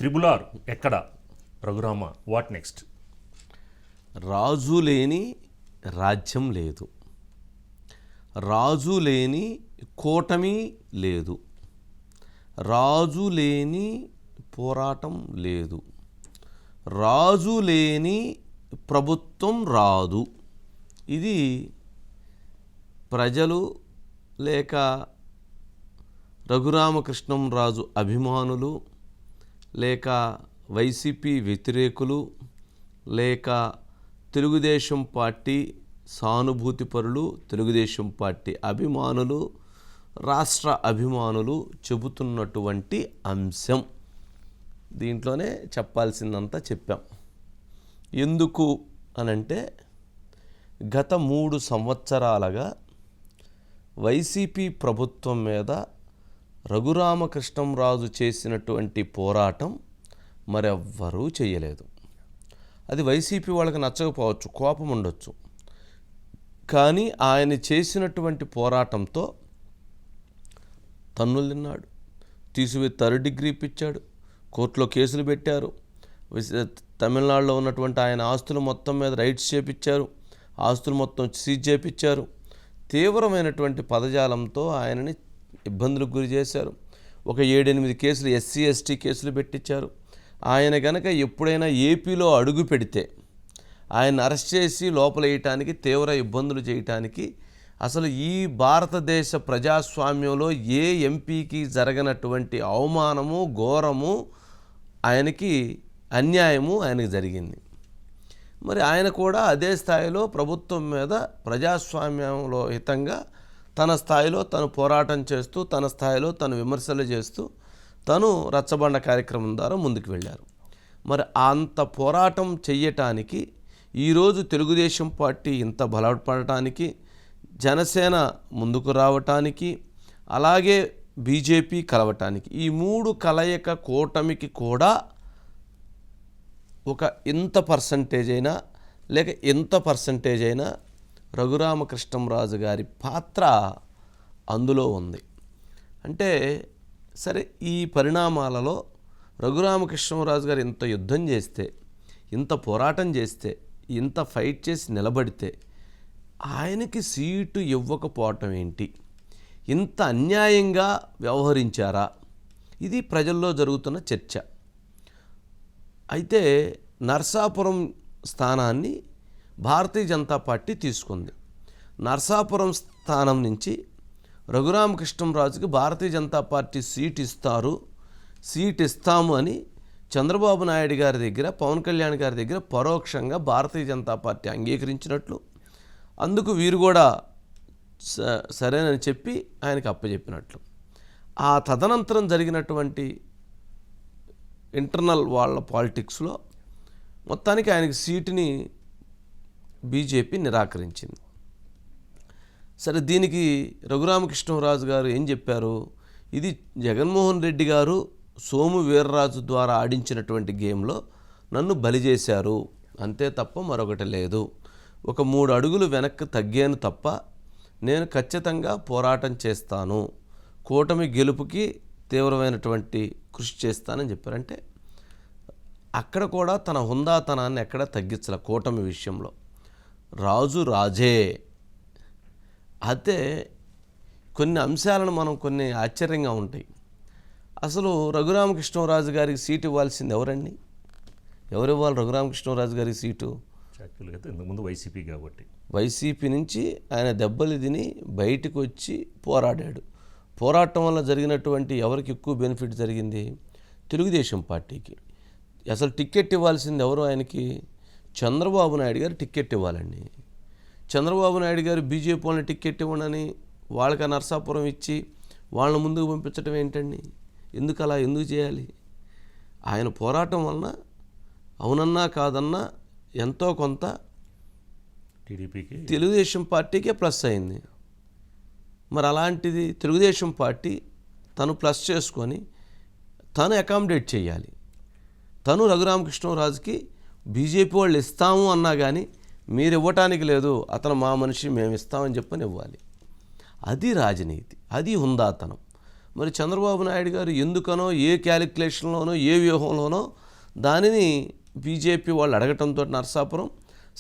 త్రిబులార్ ఎక్కడ Raghurama what next? రాజు లేని రాజ్యం లేదు, రాజు లేని కూటమి లేదు, రాజు లేని పోరాటం లేదు, రాజు లేని ప్రభుత్వం రాదు. ఇది ప్రజలు లేక రఘురామకృష్ణంరాజు అభిమానులు లేక వైసీపీ వ్యతిరేకులు లేక తెలుగుదేశం పార్టీ సానుభూతిపరులు, తెలుగుదేశం పార్టీ అభిమానులు, రాష్ట్ర అభిమానులు చెబుతున్నటువంటి అంశం. దీంట్లోనే చెప్పాల్సిందంతా చెప్పాం. ఎందుకు అనంటే గత 3 సంవత్సరాలుగా వైసీపీ ప్రభుత్వం మీద రఘురామకృష్ణంరాజు చేసినటువంటి పోరాటం మరెవ్వరూ చేయలేదు. అది వైసీపీ వాళ్ళకి నచ్చకపోవచ్చు, కోపం ఉండొచ్చు. కానీ ఆయన చేసినటువంటి పోరాటంతో తన్నులు తిన్నాడు, తీసివేసి 3rd డిగ్రీ ఇప్పించాడు, కోర్టులో కేసులు పెట్టారు, తమిళనాడులో ఉన్నటువంటి ఆయన ఆస్తులు మొత్తం మీద రైట్స్ చేపించారు, ఆస్తులు మొత్తం సీజ్ చేపించారు. తీవ్రమైనటువంటి పదజాలంతో ఆయనని ఇబ్బందులకు గురి చేశారు. ఒక 7-8 కేసులు SC ST కేసులు పెట్టించారు. ఆయన కనుక ఎప్పుడైనా ఏపీలో అడుగు పెడితే ఆయన అరెస్ట్ చేసి లోపల వేయటానికి, తీవ్ర ఇబ్బందులు చేయటానికి, అసలు ఈ భారతదేశ ప్రజాస్వామ్యంలో ఏ ఎంపీకి జరగనటువంటి అవమానము, ఘోరము, ఆయనకి అన్యాయము ఆయనకి జరిగింది. మరి ఆయన కూడా అదే స్థాయిలో ప్రభుత్వం మీద ప్రజాస్వామ్యంలో హితంగా తన స్థాయిలో తను పోరాటం చేస్తూ, తన స్థాయిలో తను విమర్శలు చేస్తూ, తను రచ్చబండ కార్యక్రమం ద్వారా ముందుకు వెళ్ళారు. మరి అంత పోరాటం చెయ్యటానికి ఈరోజు తెలుగుదేశం పార్టీ ఇంత బలపడటానికి, జనసేన ముందుకు రావటానికి, అలాగే బీజేపీ కలవటానికి, ఈ 3 కలయిక కూటమికి కూడా ఒక ఇంత పర్సంటేజ్ అయినా లేక ఎంత పర్సంటేజ్ అయినా రఘురామకృష్ణంరాజు గారి పాత్ర అందులో ఉంది. అంటే సరే, ఈ పరిణామాలలో రఘురామకృష్ణంరాజు గారు ఇంత యుద్ధం చేస్తే, ఇంత పోరాటం చేస్తే, ఇంత ఫైట్ చేసి నిలబడితే ఆయనకి సీటు ఇవ్వకపోవటం ఏంటి? ఇంత అన్యాయంగా వ్యవహరించారా? ఇది ప్రజల్లో జరుగుతున్న చర్చ. అయితే నర్సాపురం స్థానాన్ని భారతీయ జనతా పార్టీ తీసుకుంది. నర్సాపురం స్థానం నుంచి రఘురామకృష్ణంరాజుకి భారతీయ జనతా పార్టీ సీట్ ఇస్తాము అని చంద్రబాబు నాయుడు గారి దగ్గర, పవన్ కళ్యాణ్ గారి దగ్గర పరోక్షంగా భారతీయ జనతా పార్టీ అంగీకరించినట్లు, అందుకు వీరు కూడా సరేనని చెప్పి ఆయనకు అప్పచెప్పినట్లు. ఆ తదనంతరం జరిగినటువంటి ఇంటర్నల్ వాళ్ళ పాలిటిక్స్లో మొత్తానికి ఆయనకి సీటుని బీజేపీ నిరాకరించింది. సరే, దీనికి రఘురామకృష్ణంరాజు గారు ఏం చెప్పారు? ఇది జగన్మోహన్ రెడ్డి గారు సోము వీర్రాజు ద్వారా ఆడించినటువంటి గేమ్లో నన్ను బలి చేశారు, అంతే తప్ప మరొకటి లేదు. ఒక 3 అడుగులు వెనక్కి తగ్గాను తప్ప నేను ఖచ్చితంగా పోరాటం చేస్తాను, కూటమి గెలుపుకి తీవ్రమైనటువంటి కృషి చేస్తానని చెప్పారంటే అక్కడ కూడా తన హుందాతనాన్ని ఎక్కడ తగ్గించాల. కూటమి విషయంలో రాజు రాజే. అయితే కొన్ని అంశాలను మనం కొన్ని ఆశ్చర్యంగా ఉంటాయి. అసలు రఘురామకృష్ణంరాజు గారికి సీటు ఇవ్వాల్సింది ఎవరండి? ఎవరు ఇవ్వాలి రఘురామకృష్ణంరాజు గారికి సీటు? ఇంతకుముందు వైసీపీ కాబట్టి వైసీపీ నుంచి ఆయన దెబ్బలు తిని బయటకు వచ్చి పోరాడాడు. పోరాటం వల్ల జరిగినటువంటి ఎవరికి ఎక్కువ బెనిఫిట్ జరిగింది? తెలుగుదేశం పార్టీకి. అసలు టికెట్ ఇవ్వాల్సింది ఎవరు ఆయనకి? చంద్రబాబు నాయుడు గారు టికెట్ ఇవ్వాలండి. చంద్రబాబు నాయుడు గారు బీజేపీ వాళ్ళని టికెట్ ఇవ్వనని వాళ్ళకి నర్సాపురం ఇచ్చి వాళ్ళని ముందుకు పంపించడం ఏంటండి? ఎందుకు చేయాలి? ఆయన పోరాటం వలన అవునన్నా కాదన్నా ఎంతో కొంత టీడీపీకి, తెలుగుదేశం పార్టీకే ప్లస్ అయింది. మరి అలాంటిది తెలుగుదేశం పార్టీ తను ప్లస్ చేసుకొని తను అకామిడేట్ చేయాలి. తను రఘురామకృష్ణంరాజుకి బీజేపీ వాళ్ళు ఇస్తాము అన్నా కానీ మీరు ఇవ్వటానికి లేదు, అతను మా మనిషి, మేము ఇస్తామని చెప్పని ఇవ్వాలి. అది రాజనీతి, అది హుందాతనం. మరి చంద్రబాబు నాయుడు గారు ఎందుకనో ఏ క్యాలిక్యులేషన్లోనో ఏ వ్యూహంలోనో దానిని బీజేపీ వాళ్ళు అడగటంతో నరసాపురం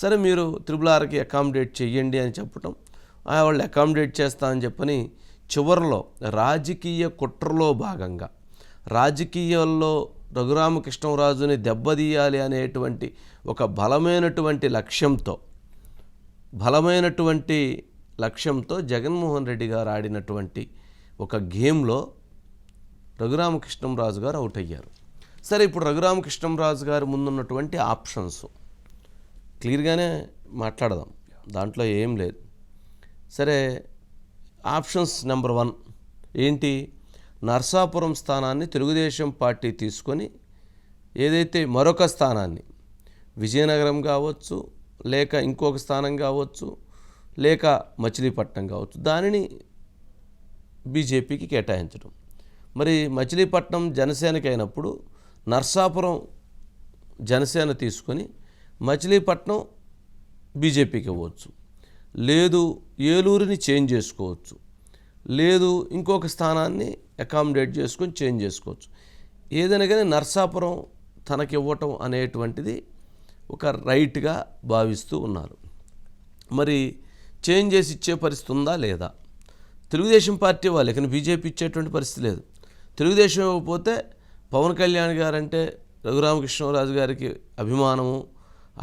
సరే మీరు RRRకి అకామిడేట్ చెయ్యండి అని చెప్పటం, వాళ్ళు అకామిడేట్ చేస్తా అని చెప్పని చివరిలో రాజకీయ కుట్రలో భాగంగా రాజకీయాల్లో రఘురామకృష్ణరాజుని దెబ్బతీయాలి అనేటువంటి ఒక బలమైనటువంటి లక్ష్యంతో జగన్మోహన్ రెడ్డి గారు ఆడినటువంటి ఒక గేమ్లో రఘురామకృష్ణరాజు గారు అవుట్ అయ్యారు. సరే, ఇప్పుడు రఘురామకృష్ణరాజు గారు ముందున్నటువంటి ఆప్షన్స్ క్లియర్గానే మాట్లాడదాం, దాంట్లో ఏం లేదు. సరే, ఆప్షన్స్ నెంబర్ 1 ఏంటి? నర్సాపురం స్థానాన్ని తెలుగుదేశం పార్టీ తీసుకొని ఏదైతే మరొక స్థానాన్ని విజయనగరం కావచ్చు, లేక ఇంకొక స్థానం కావచ్చు, లేక మచిలీపట్నం కావచ్చు, దానిని బీజేపీకి కేటాయించడం. మరి మచిలీపట్నం జనసేనకి అయినప్పుడు నర్సాపురం జనసేన తీసుకొని మచిలీపట్నం బీజేపీకి ఇవ్వచ్చు, లేదు ఏలూరుని చేంజ్ చేసుకోవచ్చు, లేదు ఇంకొక స్థానాన్ని అకామిడేట్ చేసుకొని చేంజ్ చేసుకోవచ్చు. ఏదైనా కానీ నర్సాపురం తనకి ఇవ్వటం అనేటువంటిది ఒక రైట్గా భావిస్తూ ఉన్నారు. మరి చేంజ్ చేసి ఇచ్చే పరిస్థితి ఉందా లేదా? తెలుగుదేశం పార్టీ వాళ్ళు ఇక బీజేపీ ఇచ్చేటువంటి పరిస్థితి లేదు. తెలుగుదేశం ఇవ్వకపోతే పవన్ కళ్యాణ్ గారంటే రఘురామకృష్ణరాజు గారికి అభిమానము,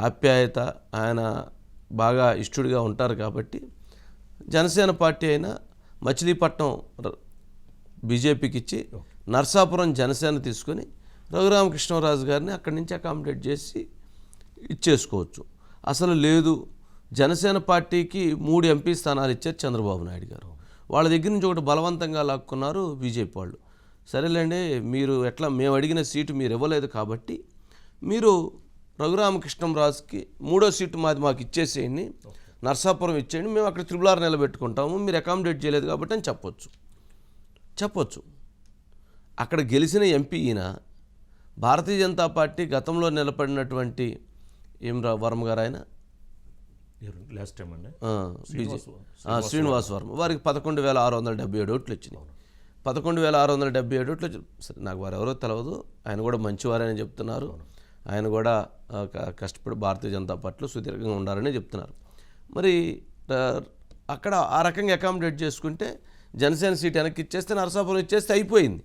ఆప్యాయత, ఆయన బాగా ఇష్టడుగా ఉంటారు కాబట్టి జనసేన పార్టీ అయినా మచిలీపట్నం బీజేపీకి ఇచ్చి నర్సాపురం జనసేన తీసుకొని రఘురామకృష్ణరాజు గారిని అక్కడి నుంచి అకామిడేట్ చేసి ఇచ్చేసుకోవచ్చు. అసలు లేదు, జనసేన పార్టీకి 3 ఎంపీ స్థానాలు ఇచ్చారు చంద్రబాబు నాయుడు గారు, వాళ్ళ దగ్గర నుంచి ఒకటి బలవంతంగా లాక్కున్నారు బీజేపీ వాళ్ళు. సరేలేండి, మీరు ఎట్లా మేము అడిగిన సీటు మీరు ఇవ్వలేదు కాబట్టి మీరు రఘురామకృష్ణరాజుకి 3వ సీటు మాకు ఇచ్చేసేయండి, నర్సాపురం ఇచ్చేయండి, మేము అక్కడ RRR నిలబెట్టుకుంటాము, మీరు అకామిడేట్ చేయలేదు కాబట్టి అని చెప్పొచ్చు. అక్కడ గెలిచిన ఎంపీ ఈయన భారతీయ జనతా పార్టీ గతంలో నిలబడినటువంటి వర్మ గారు, ఆయన లాస్ట్ టైం అండి శ్రీనివాస్ వర్మ, వారికి 11,677 ఓట్లు వచ్చినాయి. 11,677 ఓట్లు వచ్చి, సరే నాకు వారు ఎవరో తెలియదు, ఆయన కూడా మంచివారని చెప్తున్నారు, ఆయన కూడా కష్టపడి భారతీయ జనతా పార్టీలో సుదీర్ఘంగా ఉండాలని చెప్తున్నారు. మరి అక్కడ ఆ రకంగా అకామిడేట్ చేసుకుంటే జనసేన సీట్ వెనక్కి ఇచ్చేస్తే నరసాపురం ఇచ్చేస్తే అయిపోయింది.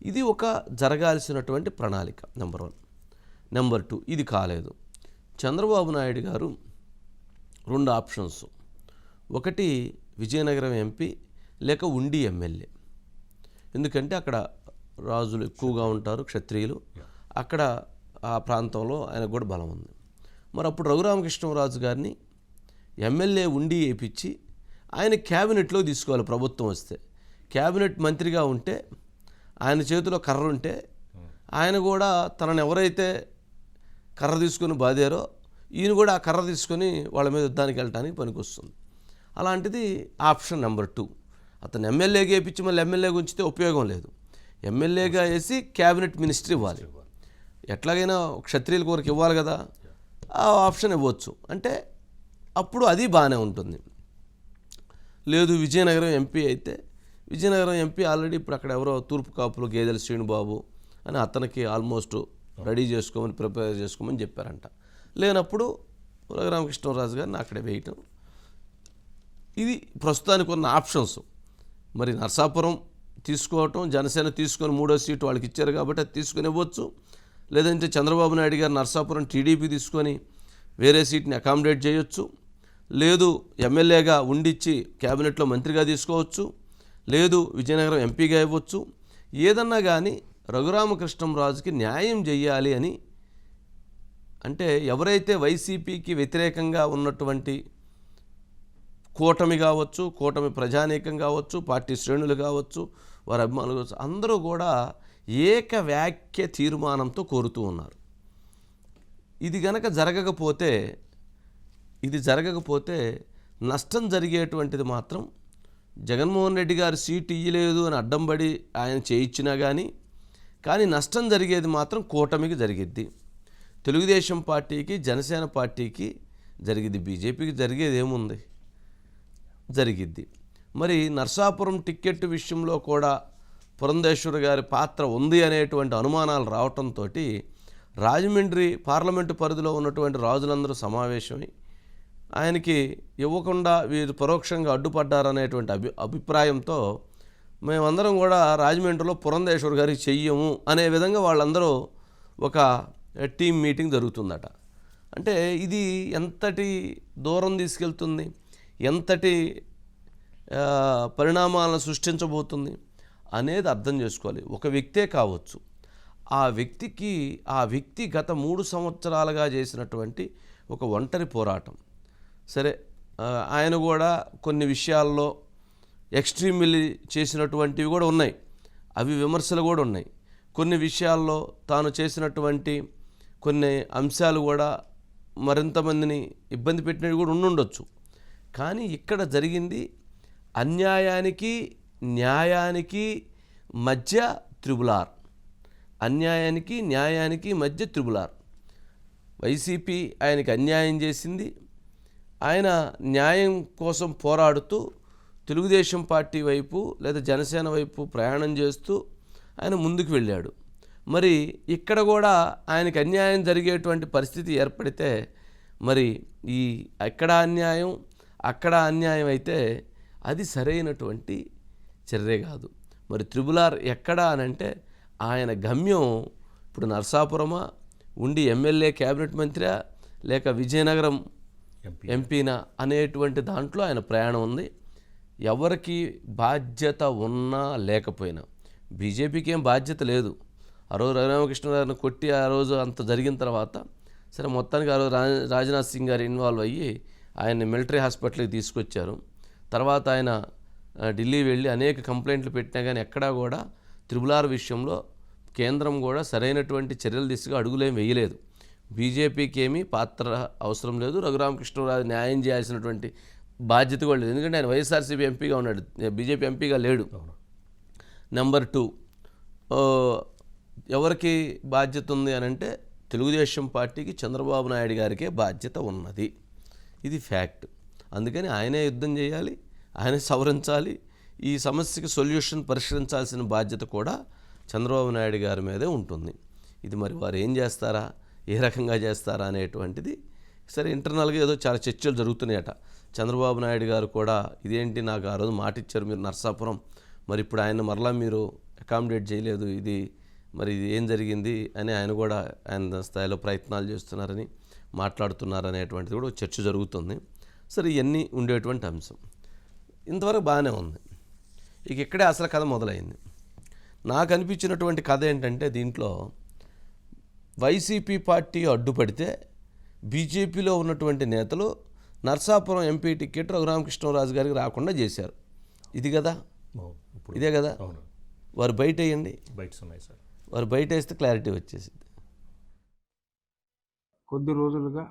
ఇది ఒక జరగాల్సినటువంటి ప్రణాళిక నెంబర్ 1. నెంబర్ 2, ఇది కాలేదు. చంద్రబాబు నాయుడు గారు 2 ఆప్షన్స్, ఒకటి విజయనగరం ఎంపీ లేక ఉండి ఎమ్మెల్యే, ఎందుకంటే అక్కడ రాజులు ఎక్కువగా ఉంటారు, క్షత్రియులు, అక్కడ ఆ ప్రాంతంలో ఆయనకు కూడా బలం ఉంది. మరి అప్పుడు రఘురామకృష్ణరాజు గారిని ఎమ్మెల్యే ఉండి వేయించి ఆయన క్యాబినెట్లో తీసుకోవాలి. ప్రభుత్వం వస్తే క్యాబినెట్ మంత్రిగా ఉంటే ఆయన చేతిలో కర్ర ఉంటే ఆయన కూడా తనని ఎవరైతే కర్ర తీసుకొని బాధారో ఈయన కూడా ఆ కర్ర తీసుకొని వాళ్ళ మీద యుద్ధానికి వెళ్ళడానికి పనికొస్తుంది. అలాంటిది ఆప్షన్ నెంబర్ 2. అతను ఎమ్మెల్యేగా వేయించి మళ్ళీ ఎమ్మెల్యేగా ఉంచితే ఉపయోగం లేదు, ఎమ్మెల్యేగా వేసి క్యాబినెట్ మినిస్ట్రీ ఇవ్వాలి, ఎట్లాగైనా క్షత్రియుల కోరిక ఇవ్వాలి కదా, ఆ ఆప్షన్ ఇవ్వచ్చు. అంటే అప్పుడు అది బాగానే ఉంటుంది. లేదు విజయనగరం ఎంపీ అయితే, విజయనగరం ఎంపీ ఆల్రెడీ ఇప్పుడు అక్కడ ఎవరో తూర్పు కాపులు గేదెల శ్రీనుబాబు అని అతనికి ఆల్మోస్ట్ రెడీ చేసుకోమని ప్రిపేర్ చేసుకోమని చెప్పారంట. లేనప్పుడు రఘురామకృష్ణరాజు గారిని అక్కడే వేయటం, ఇది ప్రస్తుతానికి ఉన్న ఆప్షన్స్. మరి నర్సాపురం తీసుకోవటం, జనసేన తీసుకొని 3వ సీటు వాళ్ళకి ఇచ్చారు కాబట్టి అది తీసుకొని ఇవ్వచ్చు, లేదంటే చంద్రబాబు నాయుడు గారు నర్సాపురం టీడీపీ తీసుకొని వేరే సీట్ని అకామిడేట్ చేయొచ్చు, లేదు ఎమ్మెల్యేగా ఉండిచ్చి క్యాబినెట్లో మంత్రిగా తీసుకోవచ్చు, లేదు విజయనగరం ఎంపీగా ఇవ్వచ్చు. ఏదన్నా కానీ రఘురామకృష్ణరాజుకి న్యాయం చేయాలి అని, అంటే ఎవరైతే వైసీపీకి వ్యతిరేకంగా ఉన్నటువంటి కూటమి కావచ్చు, కూటమి ప్రజానీకం కావచ్చు, పార్టీ శ్రేణులు కావచ్చు, వారి అభిమానులు కావచ్చు, అందరూ కూడా ఏకవాక్య తీర్మానంతో కోరుతూ ఉన్నారు. ఇది గనక జరగకపోతే నష్టం జరిగేటువంటిది మాత్రం జగన్మోహన్ రెడ్డి గారు సీటు ఇయ్యలేదు అని అడ్డంబడి ఆయన చేయించినా కానీ నష్టం జరిగేది మాత్రం కూటమికి జరిగిద్ది, తెలుగుదేశం పార్టీకి, జనసేన పార్టీకి జరిగిద్ది, బీజేపీకి జరిగేది ఏముంది, జరిగిద్ది. మరి నర్సాపురం టిక్కెట్ విషయంలో కూడా పురంధేశ్వరి గారి పాత్ర ఉంది అనేటువంటి అనుమానాలు రావటంతో రాజమండ్రి పార్లమెంటు పరిధిలో ఉన్నటువంటి రాజులందరూ సమావేశమై ఆయనకి ఇవ్వకుండా వీరు పరోక్షంగా అడ్డుపడ్డారనేటువంటి అభిప్రాయంతో మేమందరం కూడా రాజమండ్రిలో పురంధేశ్వరి గారికి చెయ్యము అనే విధంగా వాళ్ళందరూ ఒక టీం మీటింగ్ జరుగుతుందట. అంటే ఇది ఎంతటి దూరం తీసుకెళ్తుంది, ఎంతటి పరిణామాలను సృష్టించబోతుంది అనేది అర్థం చేసుకోవాలి. ఒక వ్యక్తే కావచ్చు, ఆ వ్యక్తి గత 3 సంవత్సరాలుగా చేసినటువంటి ఒక ఒంటరి పోరాటం. సరే, ఆయన కూడా కొన్ని విషయాల్లో ఎక్స్ట్రీమ్లీ చేసినటువంటివి కూడా ఉన్నాయి, అవి విమర్శలు కూడా ఉన్నాయి. కొన్ని విషయాల్లో తాను చేసినటువంటి కొన్ని అంశాలు కూడా మరింతమందిని ఇబ్బంది పెట్టినవి కూడా ఉండుండొచ్చు. కానీ ఇక్కడ జరిగింది అన్యాయానికి న్యాయానికి మధ్య త్రిబులార్. అన్యాయానికి న్యాయానికి మధ్య త్రిబులార్. వైసీపీ ఆయనకి అన్యాయం చేసింది. ఆయన న్యాయం కోసం పోరాడుతూ తెలుగుదేశం పార్టీ వైపు లేదా జనసేన వైపు ప్రయాణం చేస్తూ ఆయన ముందుకు వెళ్ళాడు. మరి ఇక్కడ కూడా ఆయనకి అన్యాయం జరిగేటువంటి పరిస్థితి ఏర్పడితే మరి ఈ ఎక్కడ అన్యాయం అక్కడ అన్యాయం అయితే అది సరైనటువంటి చర్య కాదు. మరి త్రిబులార్ ఎక్కడ అనంటే ఆయన గమ్యం ఇప్పుడు నరసాపురమా, ఉండి ఎమ్మెల్యే క్యాబినెట్ మంత్రియా, లేక విజయనగరం ఎంపీనా అనేటువంటి దాంట్లో ఆయన ప్రయాణం ఉంది. ఎవరికి బాధ్యత ఉన్నా లేకపోయినా, బీజేపీకి ఏం బాధ్యత లేదు. ఆ రోజు రఘురామకృష్ణరావుని కొట్టి ఆ రోజు అంత జరిగిన తర్వాత సరే మొత్తానికి ఆ రోజు రాజ్నాథ్ సింగ్ గారు ఇన్వాల్వ్ అయ్యి ఆయన్ని మిలిటరీ హాస్పిటల్కి తీసుకొచ్చారు. తర్వాత ఆయన ఢిల్లీ వెళ్ళి అనేక కంప్లైంట్లు పెట్టినా కానీ ఎక్కడా కూడా త్రిబులార్ విషయంలో కేంద్రం కూడా సరైనటువంటి చర్యల దిశగా అడుగులేం వేయలేదు. బీజేపీకి ఏమీ పాత్ర అవసరం లేదు, రఘురామకృష్ణరావు న్యాయం చేయాల్సినటువంటి బాధ్యత కూడా లేదు. ఎందుకంటే ఆయన వైఎస్ఆర్సీపీ ఎంపీగా ఉన్నాడు, బీజేపీ ఎంపీగా లేడు. నెంబర్ 2, ఎవరికి బాధ్యత ఉంది అని అంటే తెలుగుదేశం పార్టీకి చంద్రబాబు నాయుడు గారికే బాధ్యత ఉన్నది. ఇది ఫ్యాక్ట్. అందుకని ఆయనే యుద్ధం చేయాలి, ఆయనే సవరించాలి. ఈ సమస్యకి సొల్యూషన్ పరిష్కరించాల్సిన బాధ్యత కూడా చంద్రబాబు నాయుడు గారి మీదే ఉంటుంది. ఇది మరి వారు ఏం చేస్తారా, ఏ రకంగా చేస్తారా అనేటువంటిది సరే ఇంటర్నల్గా ఏదో చాలా చర్చలు జరుగుతున్నాయట. చంద్రబాబు నాయుడు గారు కూడా ఇదేంటి, నాకు ఆ రోజు మాట ఇచ్చారు మీరు నరసాపురం, మరి ఇప్పుడు ఆయన మరలా మీరు అకామిడేట్ చేయలేదు, ఇది మరి ఇది ఏం జరిగింది అని ఆయన కూడా ఆయన స్థాయిలో ప్రయత్నాలు చేస్తున్నారని మాట్లాడుతున్నారనేటువంటిది కూడా చర్చ జరుగుతుంది. సరే, ఇవన్నీ ఉండేటువంటి అంశం ఇంతవరకు బాగానే ఉంది. ఇక ఇక్కడే అసలు కథ మొదలైంది. నాకు అనిపించినటువంటి కథ ఏంటంటే దీంట్లో వైసీపీ పార్టీ అడ్డుపడితే బీజేపీలో ఉన్నటువంటి నేతలు నరసాపురం ఎంపీ టికెట్ రఘురామకృష్ణరాజు గారికి రాకుండా చేశారు. ఇది కదా, ఇదే కదా. వారు బయట వేయండి, వారు బయట వేస్తే క్లారిటీ వచ్చేసింది. కొద్ది రోజులుగా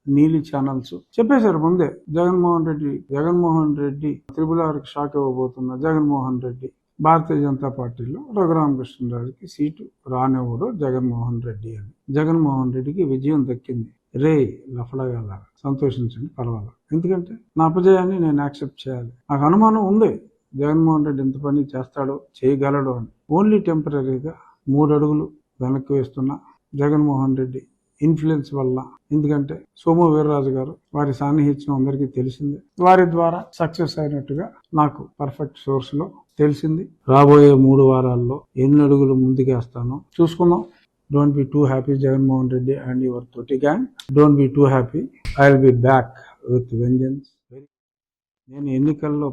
నీలి ఛానల్స్ చెప్పేశారు ముందే, జగన్మోహన్ రెడ్డి త్రిబులార్కి షాక్ ఇవ్వబోతున్న జగన్మోహన్ రెడ్డి భారతీయ జనతా పార్టీలో రఘురామకృష్ణరాజుకి సీటు రానివ్వడు జగన్మోహన్ రెడ్డి అని. జగన్మోహన్ రెడ్డికి విజయం దక్కింది. రే లఫడగాల సంతోషించండి, పర్వాలేదు. ఎందుకంటే నా అపజయాన్ని నేను యాక్సెప్ట్ చేయాలి. నాకు అనుమానం ఉంది జగన్మోహన్ రెడ్డి ఎంత పని చేస్తాడో చేయగలడు అని. ఓన్లీ టెంపరీగా 3 అడుగులు వెనక్కి వేస్తున్న జగన్మోహన్ రెడ్డి ఇన్ఫ్లుయెన్స్ వల్ల, ఎందుకంటే సోము వీర్రాజు గారు వారి సాన్నిహిత్యం అందరికీ తెలిసిందే, వారి ద్వారా సక్సెస్ అయినట్టుగా నాకు పర్ఫెక్ట్ సోర్స్ లో తెలిసింది. రాబోయే 3 వారాల్లో ఎన్ని అడుగులు ముందుకేస్తానో చూసుకుందాం. Don't be too happy Jaganmohan Reddy and your తోటి gang. Don't be too happy, I will be back with vengeance. నేను ఎన్నికల్లో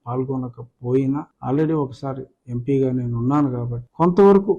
పాల్గొనకపోయినా ఆల్రెడీ ఒకసారి ఎంపీగా నేను ఉన్నాను కాబట్టి కొంతవరకు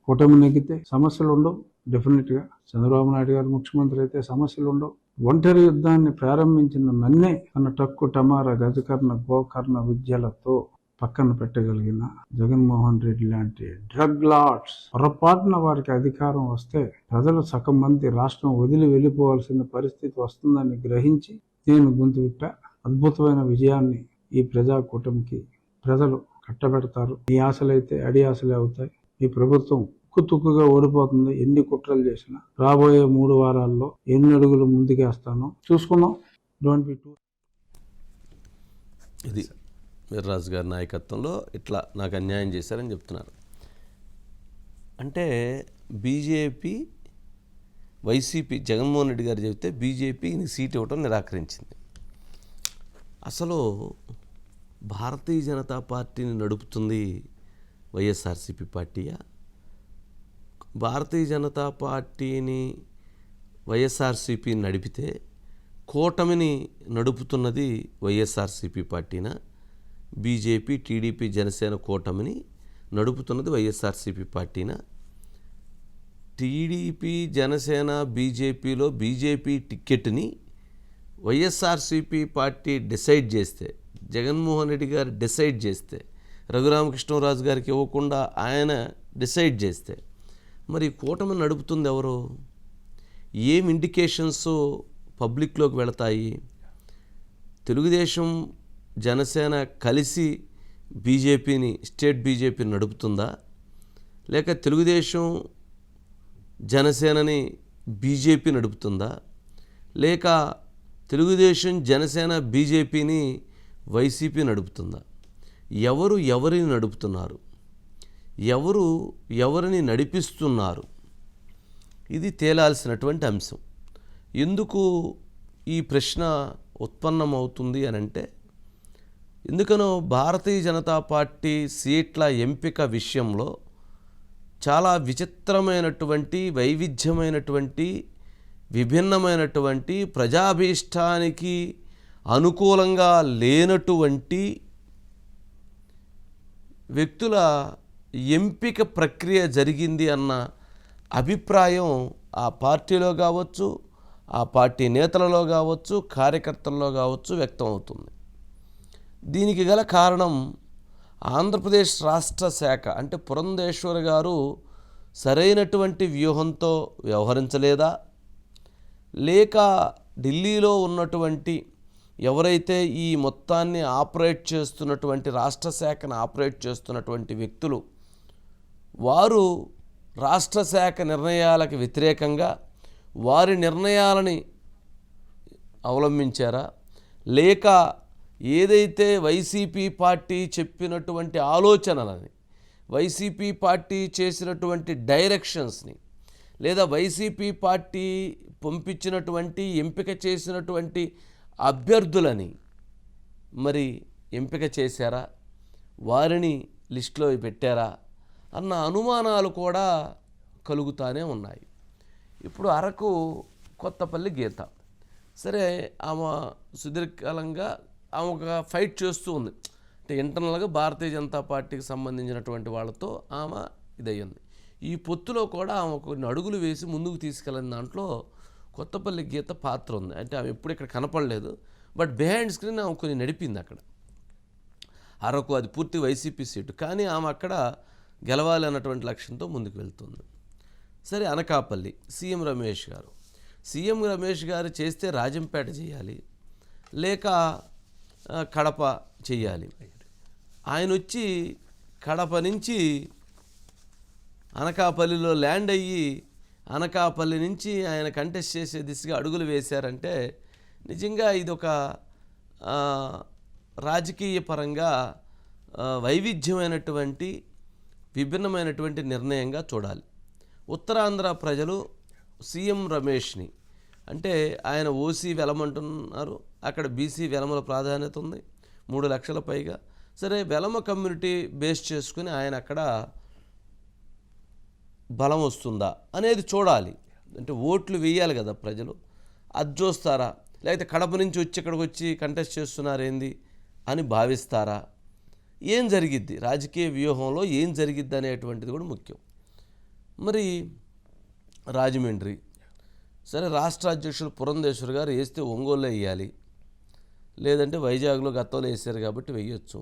కూటమి నెగ్గితే సమస్యలు ఉండవు. డెఫినెట్ గా చంద్రబాబు నాయుడు గారు ముఖ్యమంత్రి అయితే సమస్యలు ఉండవు. ఒంటరి యుద్ధాన్ని ప్రారంభించిన నన్నే తన టక్కు టమార గజకర్ణ గోకర్ణ విద్యలతో పక్కన పెట్టగలిగిన జగన్మోహన్ రెడ్డి లాంటి డ్రగ్ లార్డ్స్ పొరపాటున వారికి అధికారం వస్తే ప్రజలు సగం మంది రాష్ట్రం వదిలి వెళ్ళిపోవాల్సిన పరిస్థితి వస్తుందని గ్రహించి నేను గొంతు విప్పా. అద్భుతమైన విజయాన్ని ఈ ప్రజా కూటమికి ప్రజలు కట్టబెడతారు. ఈ ఆశలైతే అడి ఆశలే అవుతాయి. ఈ ప్రభుత్వం తుక్కుగా ఓడిపోతుంది. ఎన్ని కుట్రలు చేసినా రాబోయే 3 వారాల్లో ఎన్ని అడుగులు ముందుకేస్తానో చూసుకుందాం. Don't be two. ఇది వీర్రాజు గారి నాయకత్వంలో ఇట్లా నాకు అన్యాయం చేశారని చెప్తున్నారు. అంటే బీజేపీ వైసీపీ జగన్మోహన్ రెడ్డి గారు చెబితే బీజేపీ సీట్ ఇవ్వడం నిరాకరించింది. అసలు భారతీయ జనతా పార్టీని నడుపుతుంది వైఎస్ఆర్సీపీ పార్టీయా? భారతీయ జనతా పార్టీని వైఎస్ఆర్సీపీ నడిపితే కూటమిని నడుపుతున్నది వైఎస్ఆర్సీపీ పార్టీనా? బీజేపీ టీడీపీ జనసేన కూటమిని నడుపుతున్నది వైఎస్ఆర్సీపీ పార్టీనా? టీడీపీ జనసేన బీజేపీలో బీజేపీ టిక్కెట్ని వైఎస్ఆర్సీపీ పార్టీ డిసైడ్ చేస్తే, జగన్మోహన్ రెడ్డి గారు డిసైడ్ చేస్తే, రఘురామకృష్ణరాజు గారికి ఇవ్వకుండా ఆయన డిసైడ్ చేస్తే, మరి కూటమి నడుపుతుంది ఎవరు? ఏం ఇండికేషన్స్ పబ్లిక్లోకి వెళతాయి? తెలుగుదేశం జనసేన కలిసి బీజేపీని, స్టేట్ బీజేపీని నడుపుతుందా, లేక తెలుగుదేశం జనసేనని బీజేపీ నడుపుతుందా, లేక తెలుగుదేశం జనసేన బీజేపీని వైసీపీ నడుపుతుందా? ఎవరు ఎవరిని నడుపుతున్నారు? ఎవరు ఎవరిని నడిపిస్తున్నారు? ఇది తేలాల్సినటువంటి అంశం. ఎందుకు ఈ ప్రశ్న ఉత్పన్నమవుతుంది అని అంటే, ఎందుకనో భారతీయ జనతా పార్టీ సీట్ల ఎంపిక విషయంలో చాలా విచిత్రమైనటువంటి, వైవిధ్యమైనటువంటి, విభిన్నమైనటువంటి, ప్రజాభీష్టానికి అనుకూలంగా లేనటువంటి వ్యక్తుల ఎంపిక ప్రక్రియ జరిగింది అన్న అభిప్రాయం ఆ పార్టీలో కావచ్చు, ఆ పార్టీ నేతలలో కావచ్చు, కార్యకర్తల్లో కావచ్చు వ్యక్తం అవుతుంది. దీనికి గల కారణం ఆంధ్రప్రదేశ్ రాష్ట్ర శాఖ అంటే పురంధేశ్వర్ గారు సరైనటువంటి వ్యూహంతో వ్యవహరించలేదా, లేక ఢిల్లీలో ఉన్నటువంటి ఎవరైతే ఈ మొత్తాన్ని ఆపరేట్ చేస్తున్నటువంటి రాష్ట్ర శాఖను ఆపరేట్ చేస్తున్నటువంటి వ్యక్తులు వారు రాష్ట్ర శాఖ నిర్ణయాలకు వ్యతిరేకంగా వారి నిర్ణయాలని అవలంబించారా, లేక ఏదైతే వైసీపీ పార్టీ చెప్పినటువంటి ఆలోచనలని, వైసీపీ పార్టీ చేసినటువంటి డైరెక్షన్స్ని, లేదా వైసీపీ పార్టీ పంపించినటువంటి ఎంపిక చేసినటువంటి అభ్యర్థులని మరి ఎంపిక చేశారా, వారిని లిస్టులో పెట్టారా అన్న అనుమానాలు కూడా కలుగుతూనే ఉన్నాయి. ఇప్పుడు అరకు కొత్తపల్లి గీత, సరే ఆమె సుదీర్ఘకాలంగా ఆమె ఒక ఫైట్ చేస్తూ ఉంది. అంటే ఇంటర్నల్గా భారతీయ జనతా పార్టీకి సంబంధించినటువంటి వాళ్ళతో ఆమె ఇదయ్యింది. ఈ పొత్తులో కూడా ఆమె కొన్ని అడుగులు వేసి ముందుకు తీసుకెళ్ళిన దాంట్లో కొత్తపల్లి గీత పాత్ర ఉంది. అంటే ఆమె ఎప్పుడు ఇక్కడ కనపడలేదు, బట్ బిహైండ్ స్క్రీన్ ఆమె కొన్ని నడిపింది అక్కడ. అరకు అది పూర్తి వైసీపీ సీటు, కానీ ఆమె అక్కడ గెలవాలి అన్నటువంటి లక్ష్యంతో ముందుకు వెళ్తుంది. సరే అనకాపల్లి సీఎం రమేష్ గారు, సీఎం రమేష్ గారు చేస్తే రాజంపేట చేయాలి, లేక కడప చేయాలి. ఆయన వచ్చి కడప నుంచి అనకాపల్లిలో ల్యాండ్ అయ్యి అనకాపల్లి నుంచి ఆయన కంటెస్ట్ చేసే దిశగా అడుగులు వేశారంటే నిజంగా ఇదొక రాజకీయ పరంగా వైవిధ్యమైనటువంటి, విభిన్నమైనటువంటి నిర్ణయంగా చూడాలి. ఉత్తరాంధ్ర ప్రజలు సీఎం రమేష్ని, అంటే ఆయన ఓసీ వెలమంటున్నారు, అక్కడ బీసీ వెలమల ప్రాధాన్యత ఉంది, 3 లక్షల పైగా. సరే వెలమ కమ్యూనిటీ బేస్ చేసుకుని ఆయన అక్కడ బలం వస్తుందా అనేది చూడాలి. అంటే ఓట్లు వేయాలి కదా ప్రజలు, అది చూస్తారా, లేకపోతే కడప నుంచి వచ్చి ఇక్కడికి వచ్చి కంటెస్ట్ చేస్తున్నారేంది అని భావిస్తారా, ఏం జరిగిద్ది రాజకీయ వ్యూహంలో ఏం జరిగిద్ది అనేటువంటిది కూడా ముఖ్యం. మరి రాజమండ్రి, సరే రాష్ట్ర అధ్యక్షులు పురంధేశ్వర్ గారు వేస్తే ఒంగోలులో వేయాలి, లేదంటే వైజాగ్లో గతంలో వేశారు కాబట్టి వేయొచ్చు,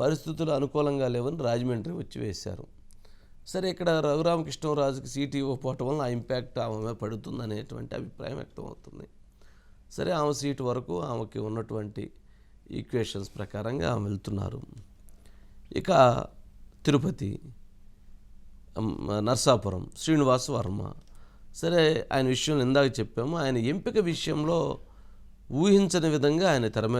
పరిస్థితులు అనుకూలంగా లేవని రాజమండ్రి వచ్చి వేశారు. సరే ఇక్కడ రఘురామకృష్ణరాజుకి సీటు ఇవ్వకపోవటం వల్ల ఆ ఇంపాక్ట్ ఆమె మీద పడుతుంది అనేటువంటి అభిప్రాయం వ్యక్తమవుతుంది. సరే ఆమె సీటు వరకు ఆమెకి ఉన్నటువంటి ఈక్వేషన్స్ ప్రకారంగా ఆమె వెళ్తున్నారు. ఇక తిరుపతి, నర్సాపురం శ్రీనివాస్ వర్మ, సరే ఆయన విషయంలో ఇందాక చెప్పాము, ఆయన ఎంపిక విషయంలో ఊహించని విధంగా ఆయన తెర మీద